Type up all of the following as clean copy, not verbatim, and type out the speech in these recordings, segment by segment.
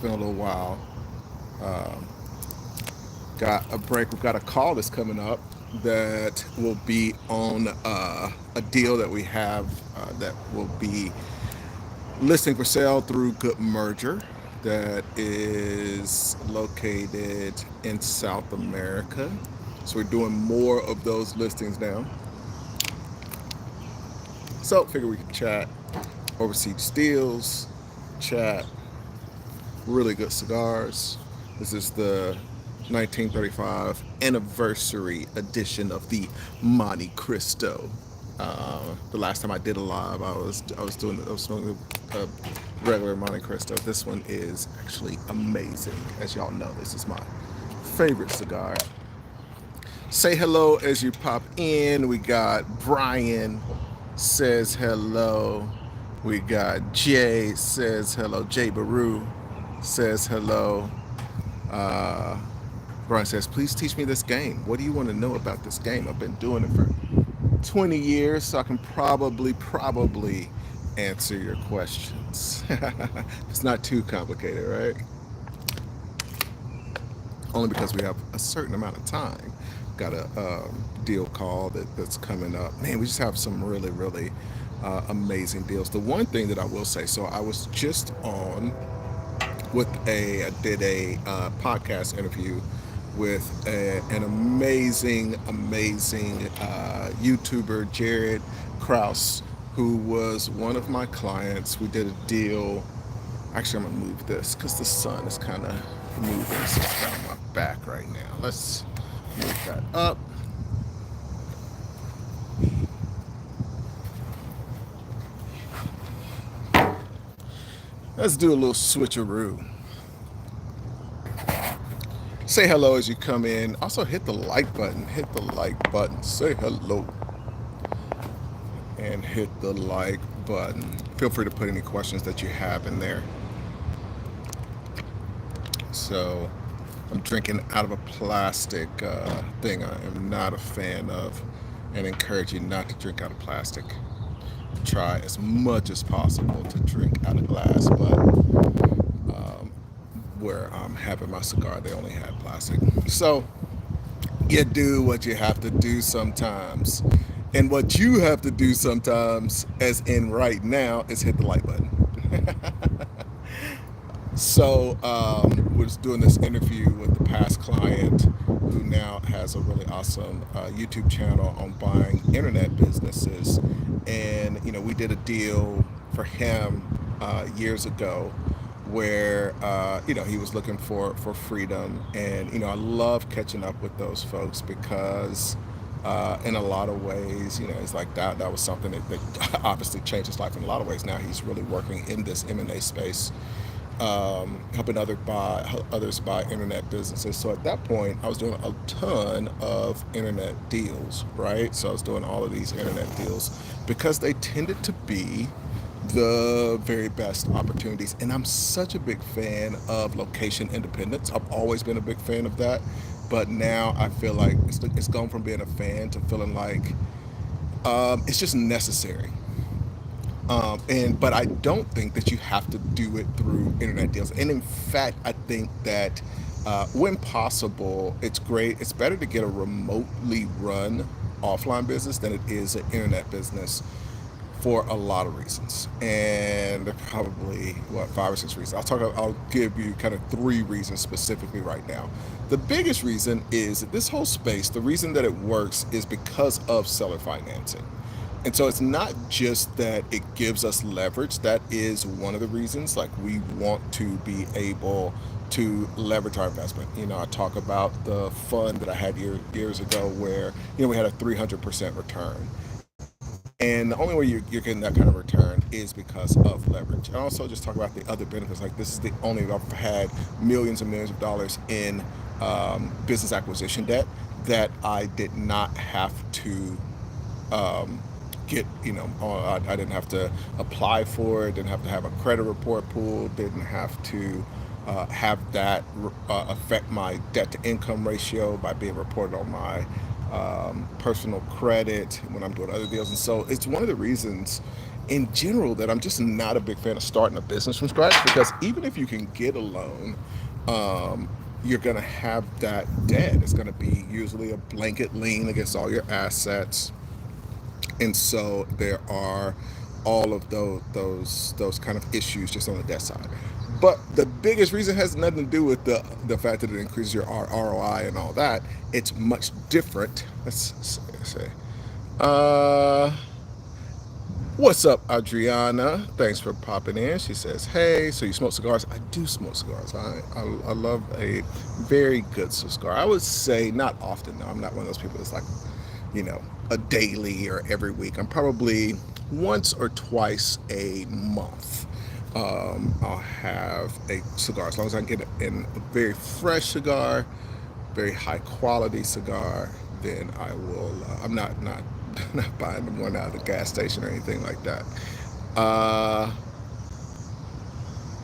been a little while. Um, got a break. We've got a call that's coming up that will be on a deal that we have that will be listing for sale through Good Merger that is located in South America. So we're doing more of those listings now. So figure we could chat overseas deals, chat really good cigars. This is the 1935 anniversary edition of the Monte Cristo. The last time I did a live, I was doing a regular Monte Cristo. This one is actually amazing. As y'all know, this is my favorite cigar. Say hello as you pop in. We got Brian says hello. We got Jay says hello. Jay Baru says hello. Uh, Brian says, please teach me this game. What do you want to know about this game? I've been doing it for 20 years, so I can probably answer your questions. It's not too complicated, right? Only because we have a certain amount of time. Got a deal call that's coming up. Man, we just have some really amazing deals. The one thing that I will say, so I was just on I did a podcast interview with an amazing YouTuber, Jared Kraus, who was one of my clients. We did a deal. Actually, I'm gonna move this because the sun is kind of moving stuff down my back right now. Let's move that up. Let's do a little switcheroo. Say hello as you come in. Also, hit the like button. Hit the like button. Say hello and hit the like button. Feel free to put any questions that you have in there. So, I'm drinking out of a plastic thing I am not a fan of, and encourage you not to drink out of plastic. Try as much as possible to drink out of glass, but where I'm having my cigar, they only have plastic. So, you do what you have to do sometimes. And what you have to do sometimes, as in right now, is hit the like button. So we're just doing this interview with the past client who now has a really awesome YouTube channel on buying internet businesses. And, we did a deal for him years ago where, he was looking for freedom. And, I love catching up with those folks because in a lot of ways, it's like that was something that obviously changed his life in a lot of ways. Now he's really working in this M&A space, helping others buy internet businesses. So at that point, I was doing a ton of internet deals, right? So I was doing all of these internet deals because they tended to be the very best opportunities. And I'm such a big fan of location independence. I've always been a big fan of that. But now I feel like it's gone from being a fan to feeling like it's just necessary. But I don't think that you have to do it through internet deals. And in fact, I think that when possible, it's great. It's better to get a remotely run offline business than it is an internet business for a lot of reasons. And there are probably, 5 or 6 reasons. I'll give you kind of 3 reasons specifically right now. The biggest reason is that this whole space, the reason that it works is because of seller financing. And so it's not just that it gives us leverage. That is one of the reasons. Like, we want to be able to leverage our investment. I talk about the fund that I had years ago where, we had a 300% return. And the only way you're getting that kind of return is because of leverage. And also just talk about the other benefits. Like, this is the only, I've had millions and millions of dollars in business acquisition debt that I did not have to get, I didn't have to apply for it, didn't have to have a credit report pulled, didn't have to have that affect my debt to income ratio by being reported on my personal credit when I'm doing other deals. And so it's one of the reasons in general that I'm just not a big fan of starting a business from scratch, because even if you can get a loan, um, you're going to have that debt. It's going to be usually a blanket lien against all your assets, and so there are all of those kind of issues just on the debt side. But the biggest reason has nothing to do with the fact that it increases your ROI and all that. It's much different. Let's say, uh, what's up, Adriana? Thanks for popping in. She says, "Hey, so you smoke cigars?" I do smoke cigars. I love a very good cigar. I would say not often. Though. I'm not one of those people that's like, a daily or every week. I'm probably once or twice a month. I'll have a cigar as long as I can get it in a very fresh cigar, very high quality cigar. Then I will. I'm not not buying the one out of the gas station or anything like that. Uh,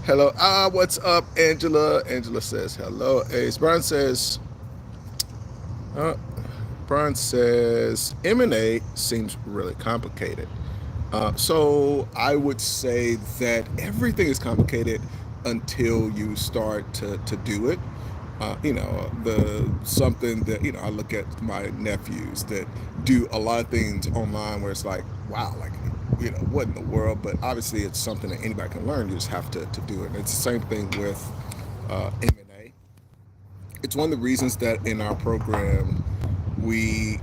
Hello. What's up, Angela? Angela says hello. Ace. Uh, Brian says M&A seems really complicated. So I would say that everything is complicated until you start to do it. The something that I look at my nephews that do a lot of things online where it's like, wow, like what in the world? But obviously, it's something that anybody can learn. You just have to do it. And it's the same thing with M&A. It's one of the reasons that in our program we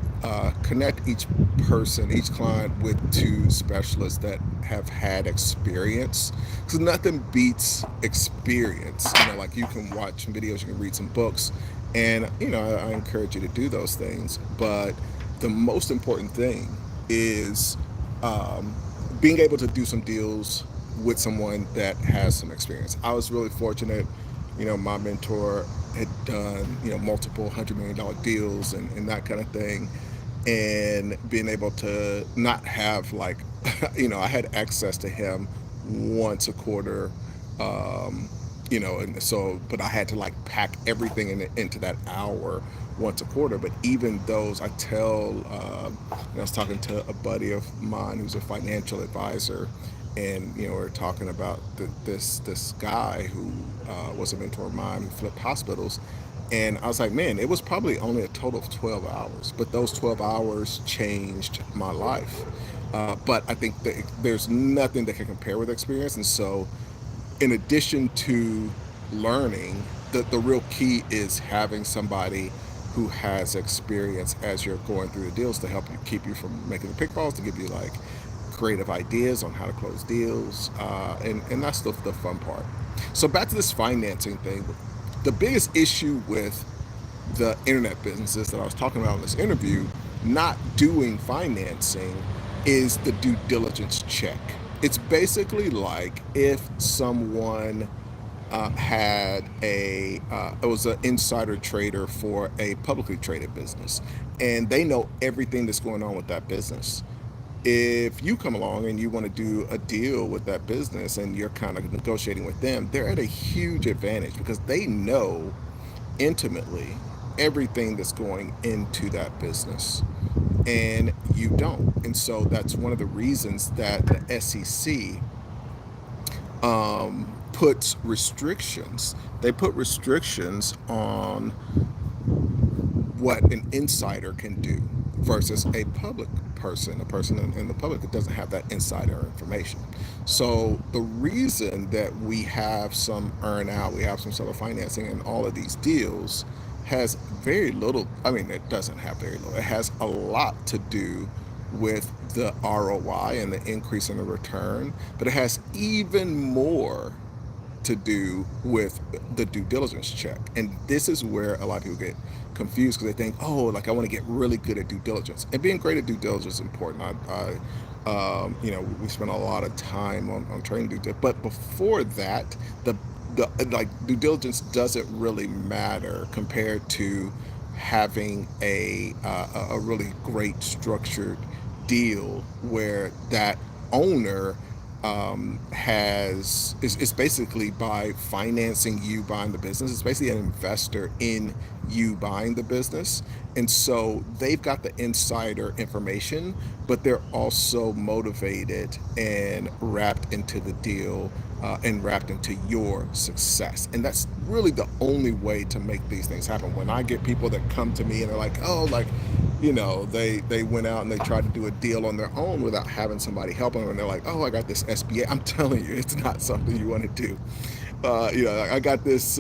connect each person, each client, with two specialists that have had experience. Because nothing beats experience. Like you can watch videos, you can read some books, and I encourage you to do those things. But the most important thing is um, being able to do some deals with someone that has some experience. I was really fortunate. My mentor had done multiple $100 million deals and that kind of thing, and being able to not have like I had access to him once a quarter, um, and so but I had to like pack everything into that hour once a quarter. But even those, I tell, I was talking to a buddy of mine who's a financial advisor, and we're talking about this guy who was a mentor of mine who flipped hospitals, and I was like, man, it was probably only a total of 12 hours, but those 12 hours changed my life. But I think that there's nothing that can compare with experience, and so in addition to learning, the real key is having somebody who has experience as you're going through the deals to help you, keep you from making the pitfalls, to give you like creative ideas on how to close deals, and that's the fun part. So back to this financing thing, the biggest issue with the internet businesses that I was talking about in this interview not doing financing is the due diligence check. It's basically like if someone had it was an insider trader for a publicly traded business, and they know everything that's going on with that business. If you come along and you want to do a deal with that business and you're kind of negotiating with them, they're at a huge advantage because they know intimately everything that's going into that business, and you don't. And so that's one of the reasons that the SEC puts restrictions. They put restrictions on what an insider can do versus a public person, a person in the public that doesn't have that insider information. So the reason that we have some earn out, we have some seller financing in all of these deals has very little, I mean, it doesn't have very little, it has a lot to do with the ROI and the increase in the return, but it has even more to do with the due diligence check. And this is where a lot of people get confused because they think, oh, like I want to get really good at due diligence. And being great at due diligence is important. We spend a lot of time on training due diligence. But before that, the like due diligence doesn't really matter compared to having a really great structured deal where that owner has is basically by financing you buying the business. It's basically an investor in you buying the business, and so they've got the insider information, but they're also motivated and wrapped into the deal, and wrapped into your success. And that's really the only way to make these things happen. When I get people that come to me and they're like, oh, like, they went out and they tried to do a deal on their own without having somebody helping them, and they're like, oh, I got this SBA. I'm telling you, it's not something you want to do. I got this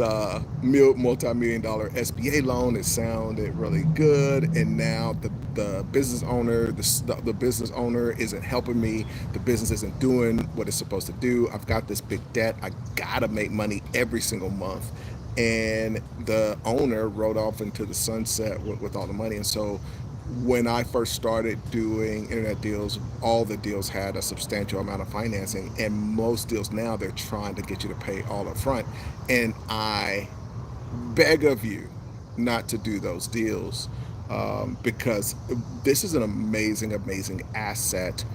multi-million dollar SBA loan. It sounded really good, and now the business owner, the business owner isn't helping me. The business isn't doing what it's supposed to do. I've got this big debt. I gotta make money every single month, and the owner rode off into the sunset with all the money. And so when I first started doing internet deals, all the deals had a substantial amount of financing, and most deals now they're trying to get you to pay all up front. And I beg of you not to do those deals, because this is an amazing, amazing asset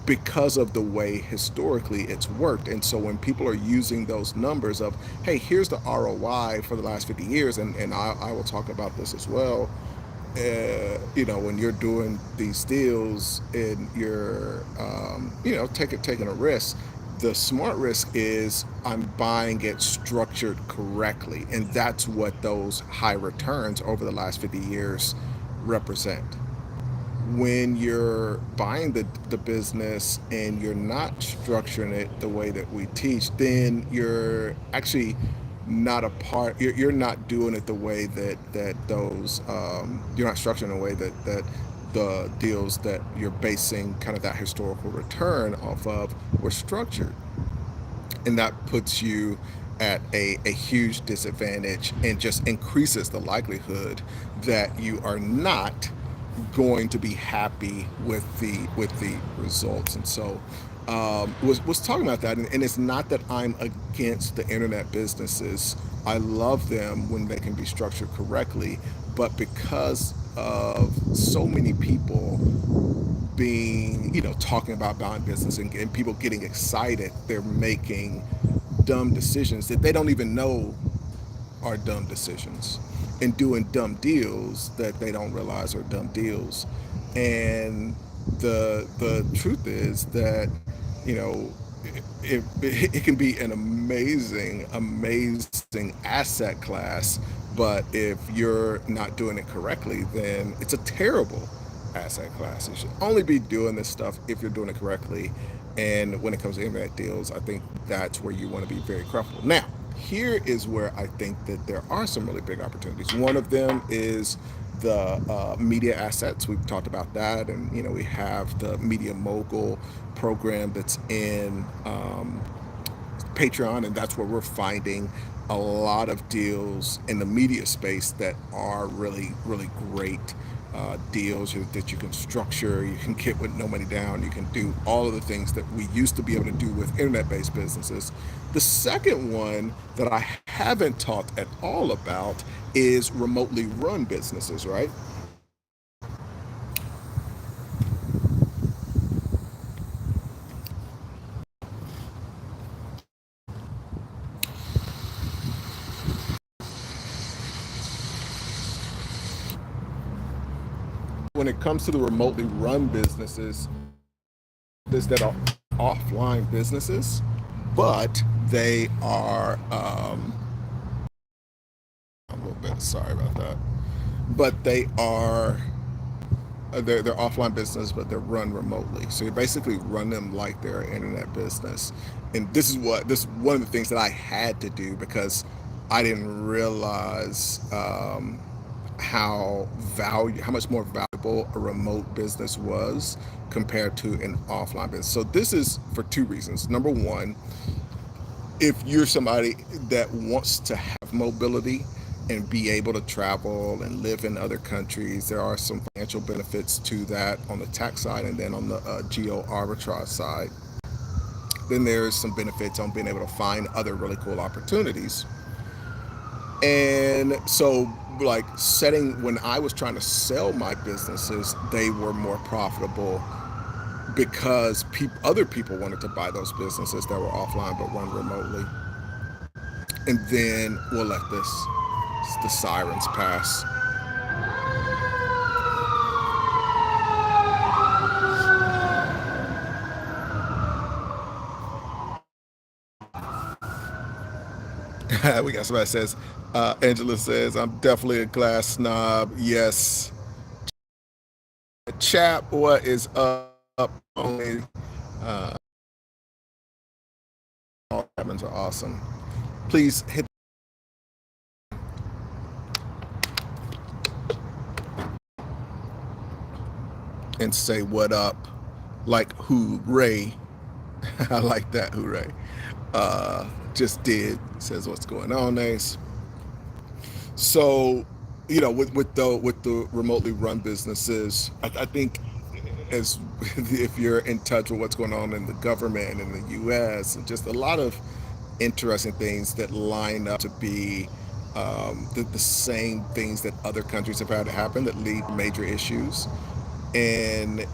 because of the way historically it's worked. And so when people are using those numbers of, hey, here's the ROI for the last 50 years, and I will talk about this as well, when you're doing these deals and you're, taking a risk, the smart risk is I'm buying it structured correctly. And that's what those high returns over the last 50 years represent. When you're buying the business and you're not structuring it the way that we teach, then you're actually not a part, you're not doing it the way that those, you're not structuring in a way that the deals that you're basing kind of that historical return off of were structured. And that puts you at a huge disadvantage and just increases the likelihood that you are not going to be happy with the results. And so, was talking about that, and it's not that I'm against the internet businesses. I love them when they can be structured correctly, but because of so many people being, talking about buying business, and people getting excited, they're making dumb decisions that they don't even know are dumb decisions, and doing dumb deals that they don't realize are dumb deals. And the truth is that, you know it can be an amazing, amazing asset class, but if you're not doing it correctly, then it's a terrible asset class. You should only be doing this stuff if you're doing it correctly. And when it comes to internet deals, I think that's where you want to be very careful. Now, here is where I think that there are some really big opportunities. One of them is the media assets. We've talked about that, and we have the media mogul program that's in Patreon, and that's where we're finding a lot of deals in the media space that are really, really great deals that you can structure. You can get with no money down. You can do all of the things that we used to be able to do with internet-based businesses. The second one that I haven't talked at all about is remotely run businesses, right? When it comes to the remotely run businesses, is that are offline businesses, but they are, I'm a little bit sorry about that, but they are, they're offline business, but they're run remotely. So you basically run them like they're an internet business. And this is one of the things that I had to do because I didn't realize, how much more valuable a remote business was compared to an offline business. So this is for two reasons. Number one, if you're somebody that wants to have mobility and be able to travel and live in other countries, there are some financial benefits to that on the tax side, and then on the geo arbitrage side, then there's some benefits on being able to find other really cool opportunities. And so, like, setting when I was trying to sell my businesses, they were more profitable because other people wanted to buy those businesses that were offline but run remotely. And then we'll let the sirens pass. We got somebody says, Angela says, I'm definitely a glass snob. Yes. Chap, what is up? Only all admins are awesome. Please hit and say what up, like hooray. I like that hooray. Just did says what's going on, Ace. So, with the remotely run businesses, I think as if you're in touch with what's going on in the government in the U.S. and just a lot of interesting things that line up to be the same things that other countries have had to happen that lead to major issues, and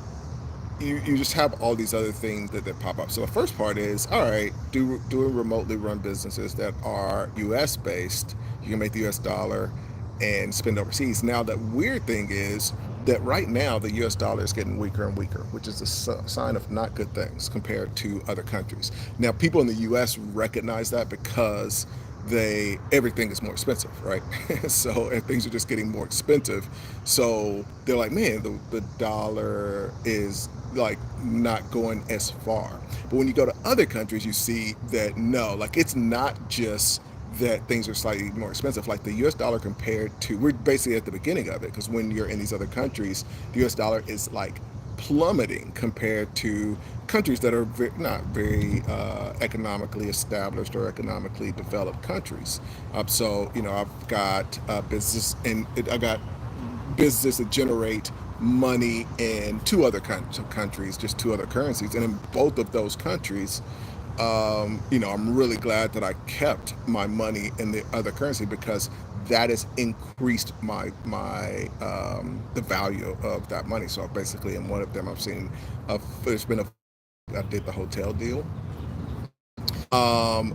you just have all these other things that pop up. So the first part is, all right, doing remotely run businesses that are U.S. based. You can make the U.S. dollar and spend overseas. Now the weird thing is that right now the U.S. dollar is getting weaker and weaker, which is a sign of not good things compared to other countries. Now people in the U.S. recognize that because everything is more expensive, right? So and things are just getting more expensive. So they're like, man, the dollar is like not going as far. But when you go to other countries, you see that no, like it's not just that things are slightly more expensive. Like the U.S. dollar compared to, we're basically at the beginning of it because when you're in these other countries, the U.S. dollar is like plummeting compared to countries that are not very economically established or economically developed countries. So I've got I got businesses that generate money in two other countries, just two other currencies, and in both of those countries, I'm really glad that I kept my money in the other currency because that has increased the value of that money. So basically, in one of them, I've seen there's been I did the hotel deal, um,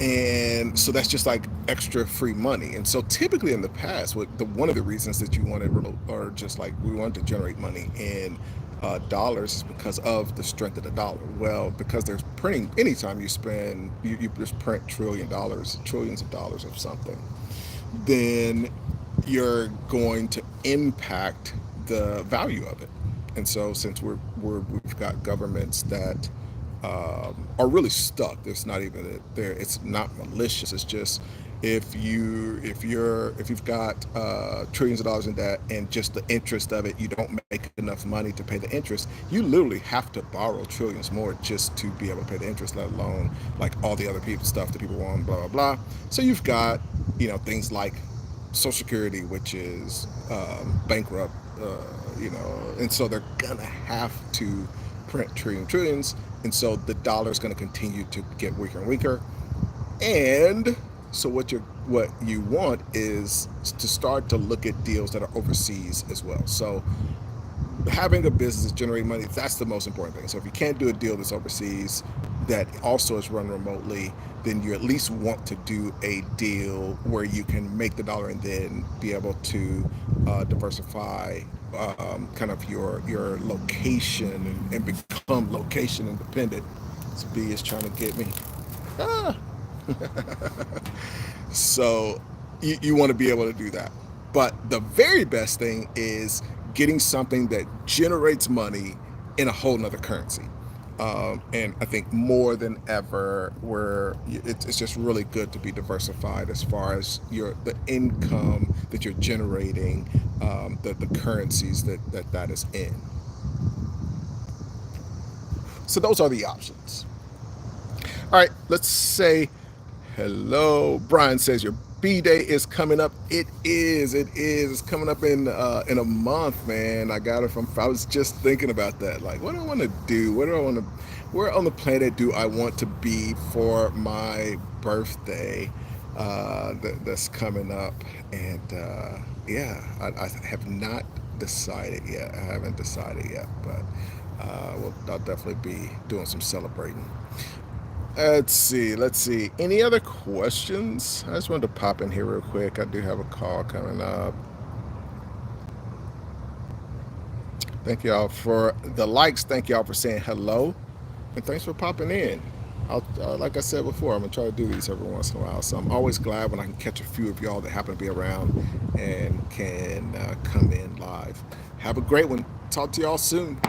and so that's just like extra free money. And so typically in the past, one of the reasons that you wanted, or just like we wanted to generate money in dollars, is because of the strength of the dollar. Well, because there's printing, anytime you spend, you just print trillions of dollars of something, then you're going to impact the value of it. And so since we've got governments that are really stuck. There's not even there. It's not malicious. It's just if you've got trillions of dollars in debt and just the interest of it, you don't make enough money to pay the interest. You literally have to borrow trillions more just to be able to pay the interest, let alone like all the other people stuff that people want, blah blah blah. So you've got things like Social Security, which is bankrupt, and so they're gonna have to print trillions, and so the dollar is going to continue to get weaker and weaker. And so what you want is to start to look at deals that are overseas as well. So having a business generate money, that's the most important thing. So if you can't do a deal that's overseas that also is run remotely, then you at least want to do a deal where you can make the dollar and then be able to diversify kind of your location and become location independent. This bee is trying to get me. Ah. So you want to be able to do that. But the very best thing is getting something that generates money in a whole nother currency. And I think more than ever, it's just really good to be diversified as far as the income that you're generating, the currencies that is in. So those are the options. All right, let's say hello. Brian says your B day is coming up. It is. It is. It's coming up in a month, man. I got it from. I was just thinking about that. Like, what do I want to do? What do I want to? Where on the planet do I want to be for my birthday? That's coming up, and yeah, I have not decided yet. I haven't decided yet, but I'll definitely be doing some celebrating. Let's see. Any other questions? I just wanted to pop in here real quick. I do have a call coming up. Thank y'all for the likes. Thank y'all for saying hello, and thanks for popping in. Like I said before, I'm gonna try to do these every once in a while. So I'm always glad when I can catch a few of y'all that happen to be around and can come in live. Have a great one. Talk to y'all soon.